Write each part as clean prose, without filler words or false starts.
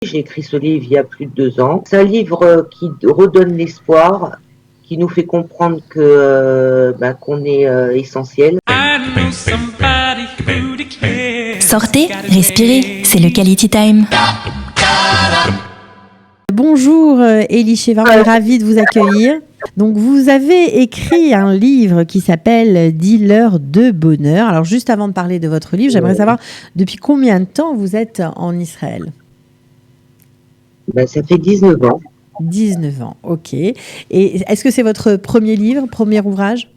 J'ai écrit ce livre il y a plus de 2 ans. C'est un livre qui redonne l'espoir, qui nous fait comprendre que qu'on est essentiel. Sortez, respirez, c'est le Quality Time. Bonjour Elie, vraiment ravie de vous accueillir. Donc vous avez écrit un livre qui s'appelle Dealer de bonheur. Alors juste avant de parler de votre livre, j'aimerais savoir depuis combien de temps vous êtes en Israël ? Ça fait 19 ans. 19 ans, ok. Et est-ce que c'est votre premier livre, premier ouvrage ?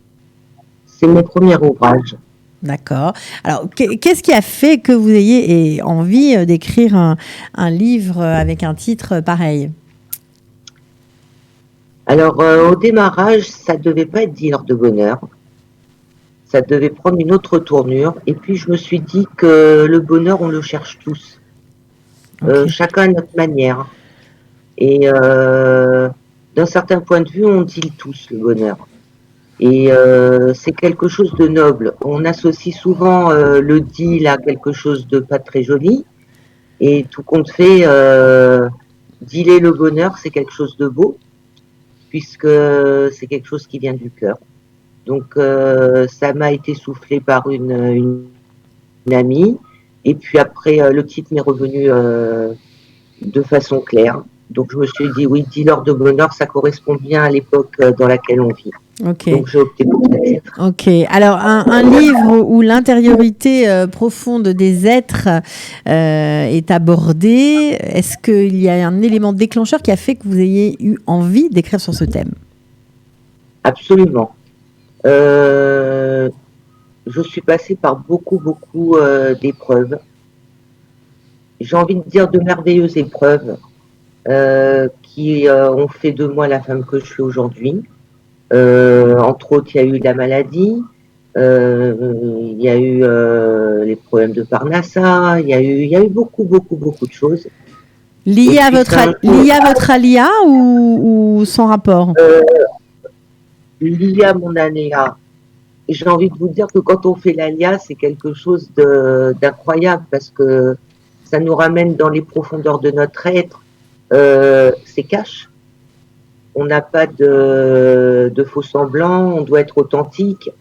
C'est mon premier ouvrage. D'accord. Alors, qu'est-ce qui a fait que vous ayez envie d'écrire un livre avec un titre pareil ? Alors, au démarrage, ça devait pas être Dealer de bonheur. Ça devait prendre une autre tournure. Et puis, je me suis dit que le bonheur, on le cherche tous. Okay. Chacun à notre manière. Et d'un certain point de vue, on deal tous le bonheur. Et c'est quelque chose de noble. On associe souvent le deal à quelque chose de pas très joli. Et tout compte fait, dealer le bonheur, c'est quelque chose de beau, puisque c'est quelque chose qui vient du cœur. Donc ça m'a été soufflé par une amie. Et puis après, le titre m'est revenu de façon claire. Donc je me suis dit, oui, dealer de bonheur, ça correspond bien à l'époque dans laquelle on vit. Ok. Donc j'ai opté pour ce titre. Ok. Alors un livre où l'intériorité profonde des êtres est abordée. Est-ce qu'il y a un élément déclencheur qui a fait que vous ayez eu envie d'écrire sur ce thème ? Absolument. Je suis passée par beaucoup d'épreuves. J'ai envie de dire de merveilleuses épreuves qui ont fait de moi la femme que je suis aujourd'hui. Entre autres, il y a eu la maladie, il y a eu les problèmes de Parnassa, il y a eu beaucoup de choses. Liées à votre alia ou sans rapport ? Lié à mon aléa. J'ai envie de vous dire que quand on fait l'alia, c'est quelque chose d'incroyable parce que ça nous ramène dans les profondeurs de notre être. C'est cash. On n'a pas de faux semblants, on doit être authentique.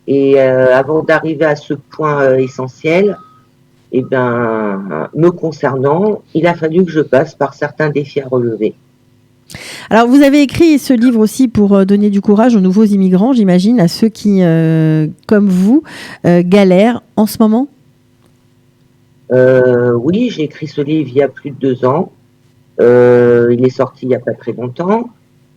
Et avant d'arriver à ce point essentiel, me concernant, il a fallu que je passe par certains défis à relever. Alors, vous avez écrit ce livre aussi pour donner du courage aux nouveaux immigrants, j'imagine, à ceux qui, comme vous, galèrent en ce moment ? Oui, j'ai écrit ce livre il y a plus de 2 ans. Il est sorti il n'y a pas très longtemps.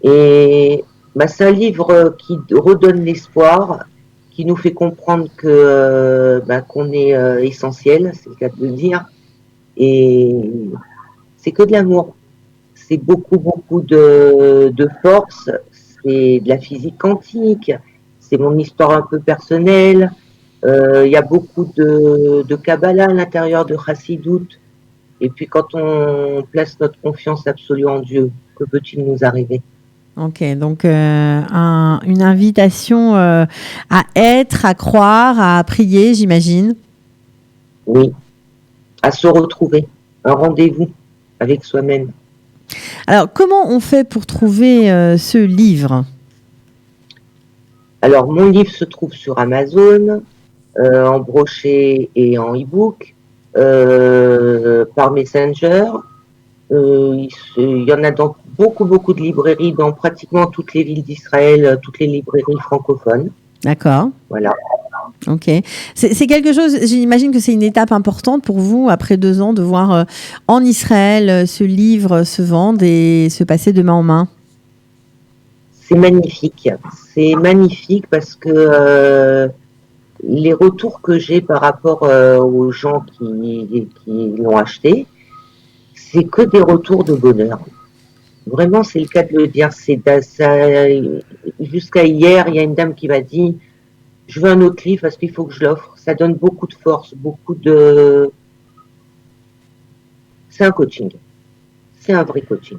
Et c'est un livre qui redonne l'espoir, qui nous fait comprendre que qu'on est essentiel, c'est le cas de le dire. Et c'est que de l'amour. C'est beaucoup de force, c'est de la physique quantique, c'est mon histoire un peu personnelle. Il y a beaucoup de Kabbalah à l'intérieur de Chassidout. Et puis quand on place notre confiance absolue en Dieu, que peut-il nous arriver ? Ok, donc une invitation à être, à croire, à prier, j'imagine. Oui, à se retrouver, un rendez-vous avec soi-même. Alors, comment on fait pour trouver ce livre ? Alors, mon livre se trouve sur Amazon, en brochet et en e-book, par Messenger. Il y en a dans beaucoup de librairies, dans pratiquement toutes les villes d'Israël, toutes les librairies francophones. D'accord. Voilà. Ok. C'est quelque chose, j'imagine que c'est une étape importante pour vous, après 2 ans, de voir en Israël ce livre se vendre et se passer de main en main. C'est magnifique. C'est magnifique parce que les retours que j'ai par rapport aux gens qui l'ont acheté, c'est que des retours de bonheur. Vraiment, c'est le cas de le dire. Jusqu'à hier, il y a une dame qui m'a dit « Je veux un autre livre parce qu'il faut que je l'offre ». Ça donne beaucoup de force, C'est un coaching. C'est un vrai coaching.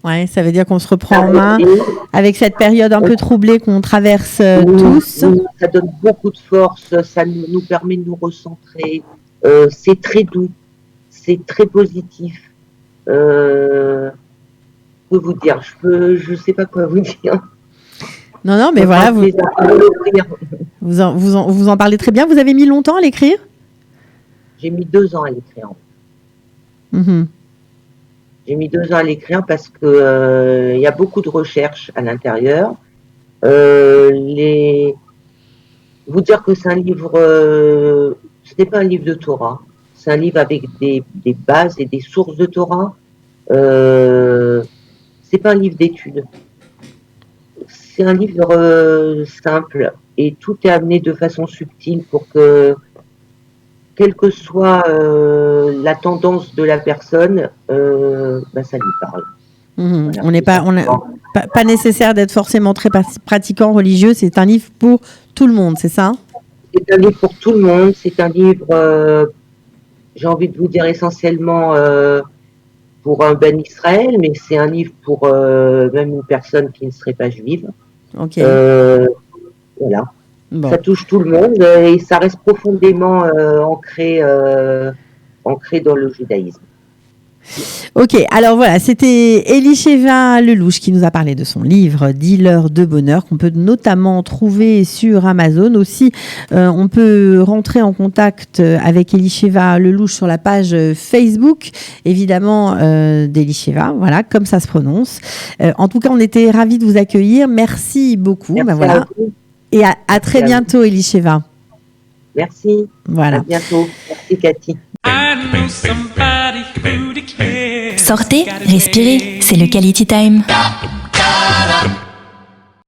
Ouais, ça veut dire qu'on se reprend en main avec cette période un peu troublée qu'on traverse tous. Oui, ça donne beaucoup de force, ça nous permet de nous recentrer. C'est très doux, c'est très positif. je peux vous dire, je sais pas quoi vous dire. Non, mais voilà, vous en parlez très bien. Vous avez mis longtemps à l'écrire? J'ai mis 2 ans à l'écrire. J'ai mis 2 ans à l'écrire parce que y a beaucoup de recherches à l'intérieur. Vous dire que c'est un livre, ce n'est pas un livre de Torah. C'est un livre avec des bases et des sources de Torah. C'est pas un livre d'études. C'est un livre simple et tout est amené de façon subtile pour que, quelle que soit la tendance de la personne, ça lui parle. Voilà, on n'est pas nécessaire d'être forcément très pratiquant religieux. C'est un livre pour tout le monde, c'est ça? C'est un livre pour tout le monde. C'est un livre, j'ai envie de vous dire essentiellement pour un Ben Israël, mais c'est un livre pour même une personne qui ne serait pas juive. Ok. Voilà. Bon. Ça touche tout le monde et ça reste profondément ancré dans le judaïsme. Ok, alors voilà, c'était Elisheva Lelouch qui nous a parlé de son livre Dealer de bonheur qu'on peut notamment trouver sur Amazon. Aussi, on peut rentrer en contact avec Elisheva Lelouch sur la page Facebook, évidemment d'Elisheva, voilà, comme ça se prononce. En tout cas, on était ravis de vous accueillir. Merci beaucoup. Merci voilà. Et à très bientôt, Elisheva. Merci. Voilà. À bientôt. Merci, Cathy. Sortez, respirez, c'est le Quality Time.